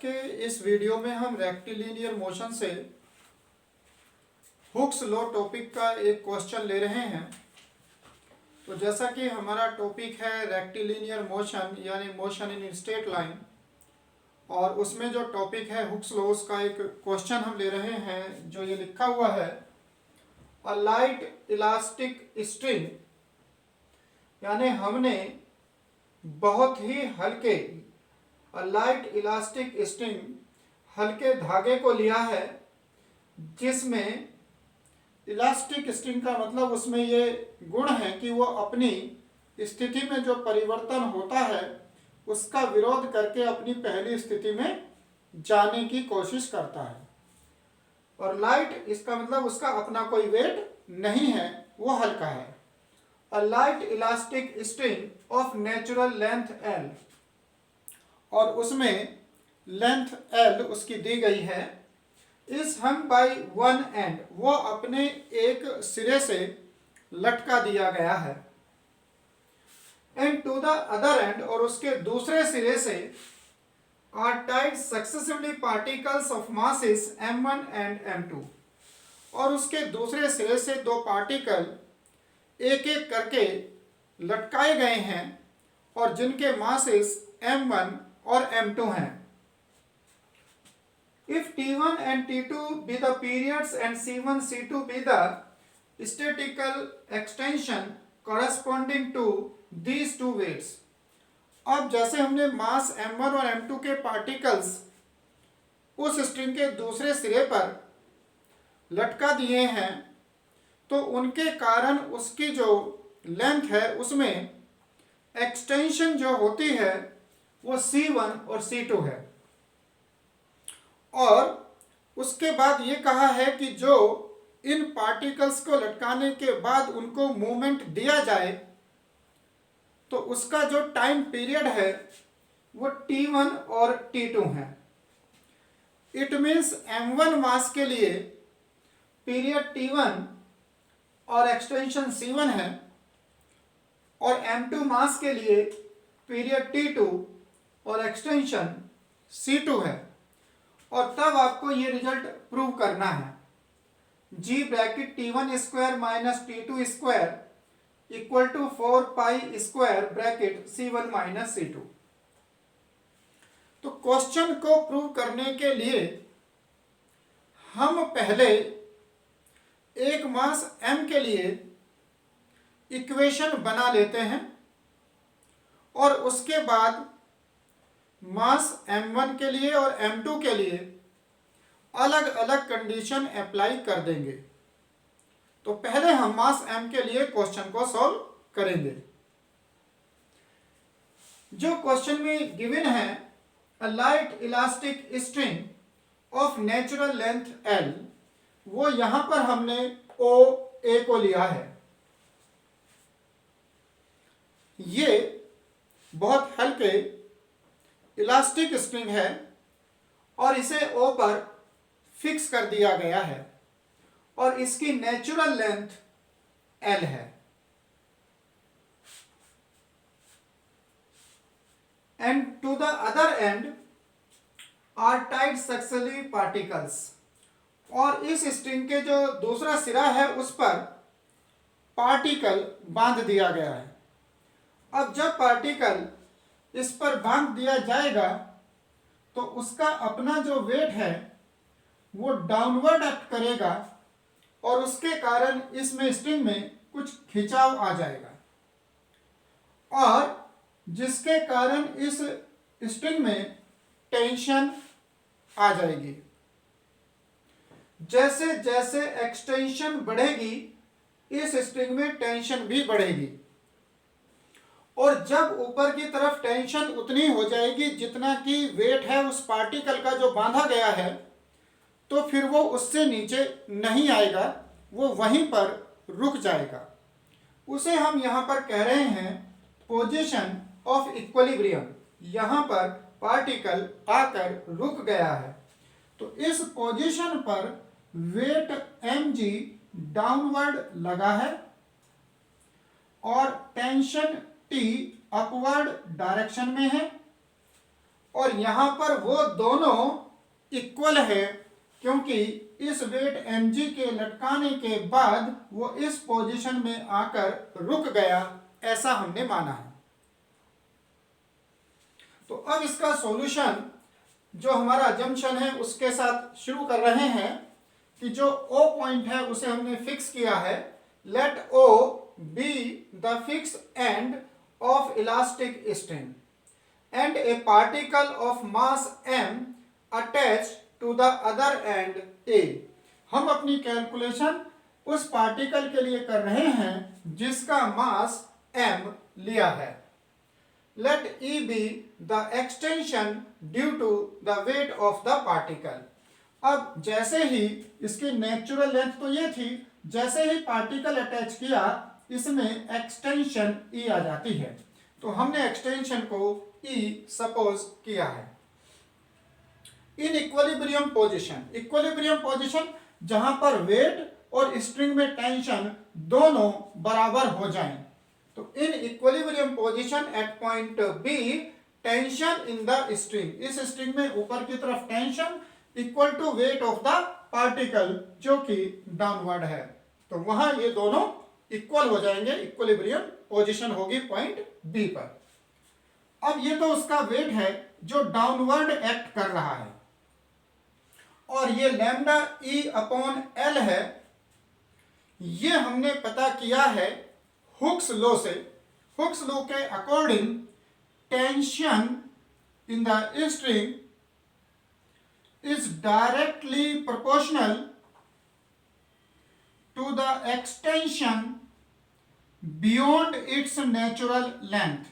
के इस वीडियो में हम रेक्टिलिनियर मोशन से हुक्स लॉ टॉपिक का एक क्वेश्चन ले रहे हैं। तो जैसा कि हमारा टॉपिक है रेक्टिलिनियर मोशन यानी मोशन इन स्ट्रेट लाइन, और उसमें जो टॉपिक है हुक्स लॉ का एक क्वेश्चन हम ले रहे हैं जो ये लिखा हुआ है, अ लाइट इलास्टिक स्ट्रिंग, यानी हमने बहुत ही हल्के लाइट इलास्टिक स्ट्रिंग हल्के धागे को लिया है, जिसमें इलास्टिक स्ट्रिंग का मतलब उसमें ये गुण है कि वो अपनी स्थिति में जो परिवर्तन होता है उसका विरोध करके अपनी पहली स्थिति में जाने की कोशिश करता है। और लाइट, इसका मतलब उसका अपना कोई वेट नहीं है, वो हल्का है। A light elastic string of natural length L, और उसमें लेंथ L उसकी दी गई है, is hung by one end, वो अपने एक सिरे से लटका दिया गया है, and to the other end, और उसके दूसरे सिरे से are tied successively particles of masses m1 and m2, और उसके दूसरे सिरे से दो पार्टिकल एक एक करके लटकाए गए हैं और जिनके मासेस m1 और m2 हैं। If T1 and T2 be the periods and C1 C2 be the statistical extension corresponding to these two weights, अब जैसे हमने मास m1 और m2 के पार्टिकल्स उस स्ट्रिंग के दूसरे सिरे पर लटका दिए हैं, तो उनके कारण उसकी जो लेंथ है उसमें एक्सटेंशन जो होती है वो C1 और C2 है। और उसके बाद ये कहा है कि जो इन पार्टिकल्स को लटकाने के बाद उनको मूवमेंट दिया जाए तो उसका जो टाइम पीरियड है वो T1 और T2 है। इट मीन्स m1 मास के लिए पीरियड T1 और एक्सटेंशन C1 है, और m2 मास के लिए पीरियड T2 और एक्सटेंशन C2 है। और तब आपको ये रिजल्ट प्रूव करना है, G bracket T1 square minus T2 square equal to 4 pi square bracket C1 minus C2। तो क्वेश्चन को प्रूव करने के लिए हम पहले एक मास m के लिए इक्वेशन बना लेते हैं, और उसके बाद मास m1 के लिए और m2 के लिए अलग अलग कंडीशन अप्लाई कर देंगे। तो पहले हम मास m के लिए क्वेश्चन को सॉल्व करेंगे। जो क्वेश्चन में गिवन है, a light elastic string of natural length L, वो यहां पर हमने OA को लिया है। ये बहुत हल्के इलास्टिक स्ट्रिंग है और इसे O पर फिक्स कर दिया गया है, और इसकी नेचुरल लेंथ L है। And to the other end are tied successively particles, और इस स्ट्रिंग के जो दूसरा सिरा है उस पर पार्टिकल बांध दिया गया है। अब जब पार्टिकल इस पर बांध दिया जाएगा तो उसका अपना जो वेट है वो डाउनवर्ड एक्ट करेगा, और उसके कारण इसमें स्ट्रिंग में कुछ खिंचाव आ जाएगा, और जिसके कारण इस स्ट्रिंग में टेंशन आ जाएगी। जैसे जैसे एक्सटेंशन बढ़ेगी इस स्ट्रिंग में टेंशन भी बढ़ेगी, और जब ऊपर की तरफ टेंशन उतनी हो जाएगी जितना कि वेट है उस पार्टिकल का जो बांधा गया है, तो फिर वो उससे नीचे नहीं आएगा, वो वहीं पर रुक जाएगा। उसे हम यहाँ पर कह रहे हैं पोजीशन ऑफ इक्विलिब्रियम। यहाँ पर पार्टिकल आकर रुक गया है, तो इस पोजीशन पर वेट mg डाउनवर्ड लगा है और टेंशन T अपवर्ड डायरेक्शन में है, और यहाँ पर वो दोनों इक्वल है, क्योंकि इस वेट mg के लटकाने के बाद वो इस पोजीशन में आकर रुक गया, ऐसा हमने माना है। तो अब इसका सॉल्यूशन जो हमारा जंक्शन है उसके साथ शुरू कर रहे हैं कि जो O पॉइंट है उसे हमने फिक्स किया है। Let O be the fix end of elastic string and a particle of mass m attached to the other end A। हम अपनी कैलकुलेशन उस पार्टिकल के लिए कर रहे हैं जिसका मास m लिया है। Let E be the extension due to the weight of the particle। अब जैसे ही इसकी नेचुरल लेंथ तो ये थी, जैसे ही पार्टिकल अटैच किया इसमें एक्सटेंशन E आ जाती है, तो हमने एक्सटेंशन को E सपोज किया है। इन इक्विलिब्रियम पोजीशन जहां पर वेट और स्ट्रिंग में टेंशन दोनों बराबर हो जाएं, तो in equilibrium position at point B tension in the string, इस स्ट्रिंग में ऊपर की तरफ tension equal to weight of the particle जो कि डाउनवर्ड है, तो वहां ये दोनों इक्वल हो जाएंगे, इक्विलिब्रियम पोजीशन होगी पॉइंट बी पर। अब ये तो उसका वेट है जो डाउनवर्ड एक्ट कर रहा है, और ये लैम्डा ई अपॉन एल है, ये हमने पता किया है हुक्स लॉ से। हुक्स लॉ के according tension in the string is directly proportional to the extension beyond its natural length.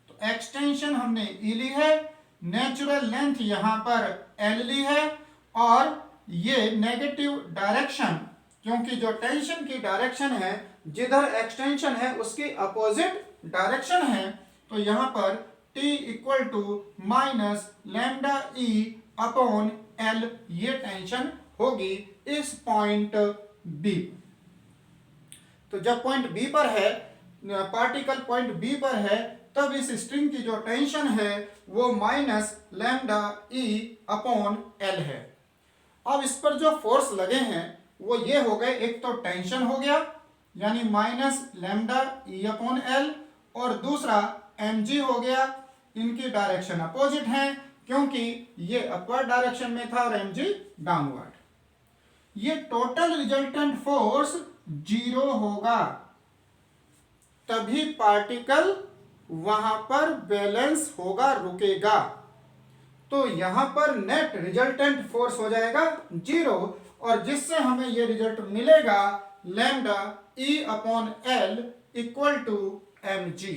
तो एक्सटेंशन हमने ई ली है, नेचुरल लेंथ यहां पर एल ली है, और ये नेगेटिव डायरेक्शन, क्योंकि जो टेंशन की डायरेक्शन है जिधर एक्सटेंशन है उसकी अपोजिट डायरेक्शन है, तो यहां पर T equal to minus lambda e upon l ये टेंशन होगी इस पॉइंट बी। तो जब पॉइंट बी पर है, पार्टिकल पॉइंट बी पर है, तब इस स्ट्रिंग की जो टेंशन है वो minus lambda e upon L है। अब इस पर जो फोर्स लगे हैं वो ये हो गए, एक तो टेंशन हो गया यानी minus lambda e upon l, और दूसरा mg हो गया, इनकी डायरेक्शन अपोजिट है क्योंकि ये अपवर्ड डायरेक्शन में था और mg डाउनवर्ड। ये टोटल रिजल्टेंट फोर्स 0 होगा, तभी पार्टिकल वहां पर बैलेंस होगा, रुकेगा। तो यहां पर नेट रिजल्टेंट फोर्स हो जाएगा 0, और जिससे हमें ये रिजल्ट मिलेगा lambda e upon l equal to mg।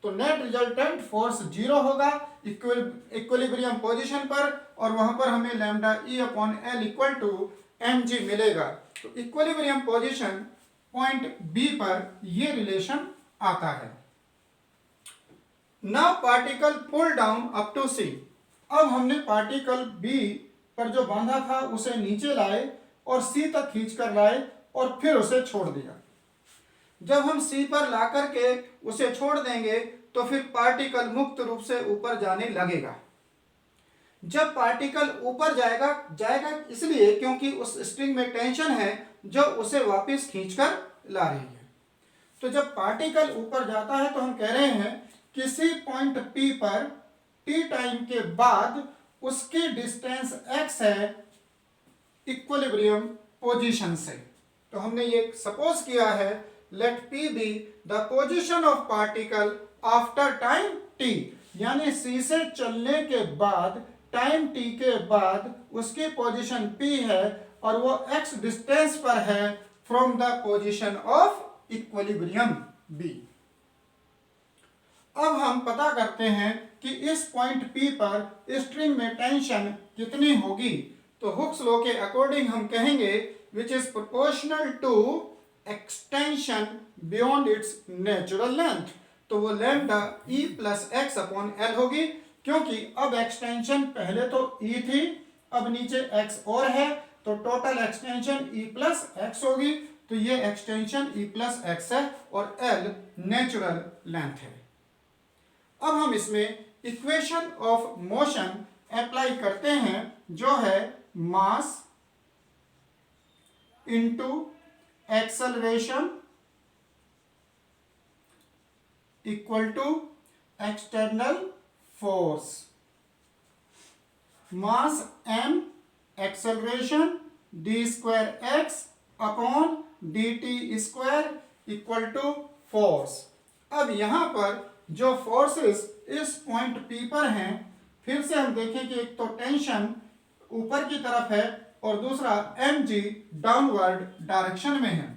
तो नेट रिजल्टेंट फोर्स 0 होगा इक्विलिब्रियम पोजीशन पर, और वहां पर हमें lambda e upon l equal to mg मिलेगा। तो इक्विलिब्रियम पोजीशन पॉइंट बी पर ये रिलेशन आता है। Now particle pull down up to C. अब हमने पार्टिकल बी पर जो बांधा था उसे नीचे लाए और सी तक खींच कर लाए और फिर उसे छोड़ दिया। जब हम सी पर ला करके उसे छोड़ देंगे तो फिर पार्टिकल मुक्त रूप से ऊपर जाने लगेगा। जब पार्टिकल ऊपर जाएगा इसलिए क्योंकि उस स्ट्रिंग में टेंशन है जो उसे वापस खींचकर ला रही है। तो जब पार्टिकल ऊपर जाता है तो हम कह रहे हैं किसी पॉइंट P पर t टाइम के बाद उसकी डिस्टेंस x है इक्विलिब्रियम पोजीशन से। तो हमने ये सपोज किया है let P be the position of particle after time t, यानी C से चलने के बाद टाइम t के बाद उसकी पोजीशन P है और वो x डिस्टेंस पर है from the position of equilibrium B। अब हम पता करते हैं कि इस पॉइंट P पर स्ट्रिंग में टेंशन कितनी होगी। तो हुक्स लॉ के अकॉर्डिंग हम कहेंगे which is proportional to extension beyond its natural length. तो वो lambda E plus x upon L होगी, क्योंकि अब एक्सटेंशन पहले तो E थी, अब नीचे x और है, तो total extension E plus x होगी। तो ये एक्सटेंशन E प्लस एक्स है और L नेचुरल लेंथ है। अब हम इसमें इक्वेशन ऑफ मोशन अप्लाई करते हैं, जो है mass into acceleration equal to external force. Mass m, acceleration d square x upon dt square equal to force. अब यहां पर जो फोर्सेस इस पॉइंट P पर हैं, फिर से हम देखें कि एक तो टेंशन ऊपर की तरफ है और दूसरा mg डाउनवर्ड डायरेक्शन में है।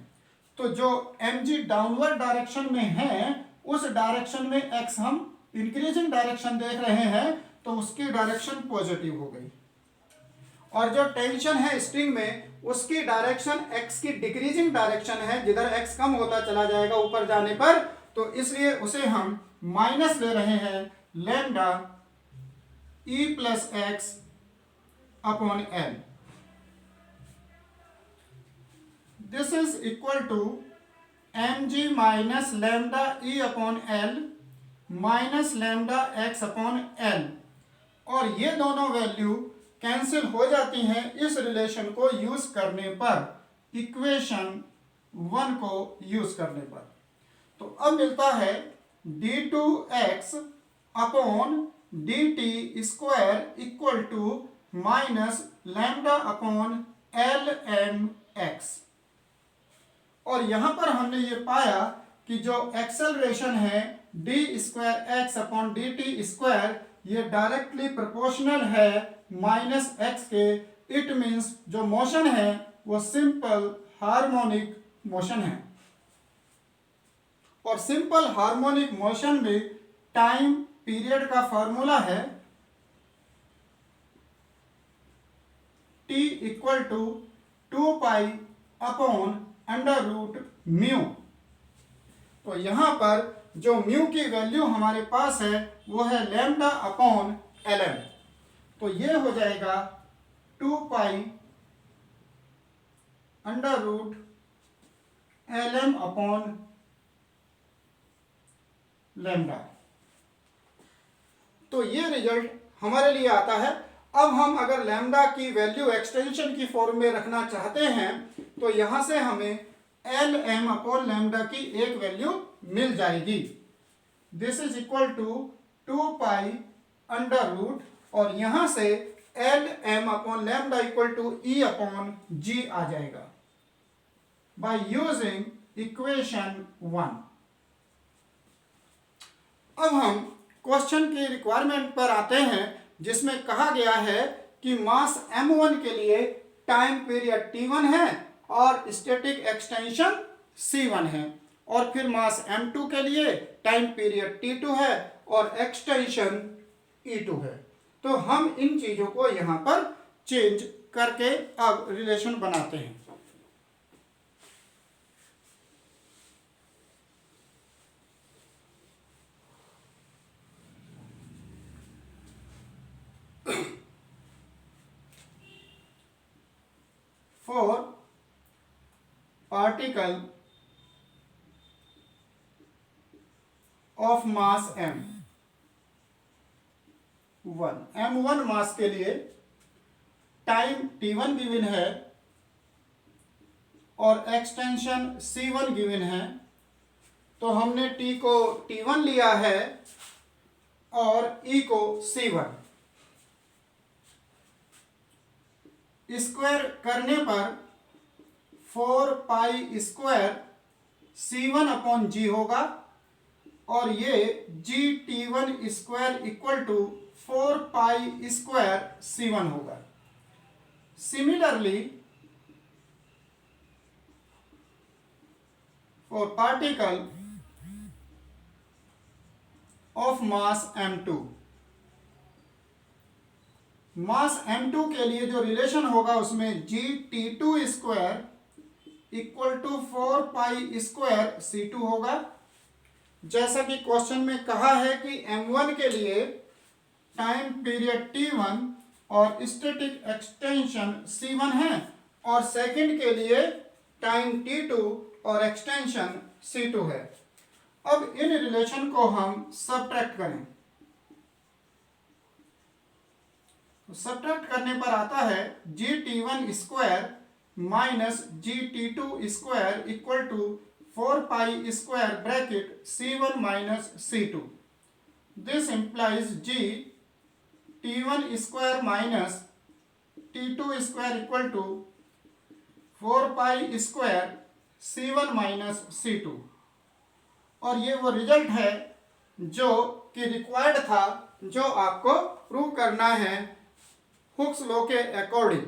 तो जो mg डाउनवर्ड डायरेक्शन में है, उस डायरेक्शन में x हम इंक्रीजिंग डायरेक्शन देख रहे हैं, तो उसकी डायरेक्शन पॉजिटिव हो गई। और जो टेंशन है स्ट्रिंग में, उसकी डायरेक्शन x की डिक्रीजिंग डायरेक्शन है, जिधर x कम होता चला जाएगा ऊपर जाने पर, तो इसलिए उसे हम माइनस ले रहे हैं lambda e plus x upon l. This is equal to mg minus lambda e upon l minus lambda x upon l. और ये दोनों वैल्यू कैंसिल हो जाती हैं इस रिलेशन को यूज करने पर, इक्वेशन 1 को यूज करने पर। तो अब मिलता है d2x upon dt square equal to minus lambda upon l m x. और यहां पर हमने ये पाया कि जो एक्सेलरेशन है d square x upon dt square, ये डायरेक्टली प्रोपोर्शनल है माइनस एक्स के। इट मीन्स जो मोशन है वो सिंपल हार्मोनिक मोशन है। और सिंपल हार्मोनिक मोशन में टाइम पीरियड का फॉर्मूला है t equal to 2 pi upon under root mu. तो यहां पर जो म्यू की वैल्यू हमारे पास है वो है लैम्डा अपॉन एल एम। तो ये हो जाएगा 2 pi under root L M upon lambda. तो ये रिजल्ट हमारे लिए आता है। अब हम अगर लैम्डा की वैल्यू एक्सटेंशन की फॉर्म में रखना चाहते हैं, तो यहां से हमें एल एम अपॉन लैम्डा की एक वैल्यू मिल जाएगी। This is equal to 2 pi under root, और यहां से L M upon lambda equal to E upon G आ जाएगा बाय यूजिंग इक्वेशन 1। अब हम क्वेश्चन की रिक्वायरमेंट पर आते हैं, जिसमें कहा गया है कि मास m1 के लिए टाइम पीरियड t1 है और स्टैटिक एक्सटेंशन c1 है, और फिर मास m2 के लिए टाइम पीरियड t2 है और एक्सटेंशन e2 है। तो हम इन चीजों को यहां पर चेंज करके अब रिलेशन बनाते हैं। For particle of mass m1 मास के लिए टाइम t1 गिवन है और एक्सटेंशन c1 गिवन है। तो हमने t को t1 लिया है और e को c1। स्क्वायर करने पर 4 पाई स्क्वायर c1 अपॉन जी होगा, और ये जी t1 square equal to 4 pi square c1 होगा। Similarly for particle of mass m2, mass m2 के लिए जो रिलेशन होगा उसमें जी t2 square equal to 4 pi square c2 होगा। जैसा कि क्वेश्चन में कहा है कि m1 के लिए टाइम पीरियड t1 और स्टैटिक एक्सटेंशन c1 है, और सेकंड के लिए टाइम t2 और एक्सटेंशन c2 है। अब इन रिलेशन को हम सबट्रैक्ट करें। सब्ट्रैक्ट करने पर आता है GT1 square minus GT2 square equal to 4 pi square bracket C1 minus C2. This implies GT1 square minus T2 square equal to 4 pi square C1 minus C2. और ये वो रिजल्ट है जो कि रिक्वायर्ड था, जो आपको प्रूव करना है हुक्स लॉ के अकॉर्डिंग.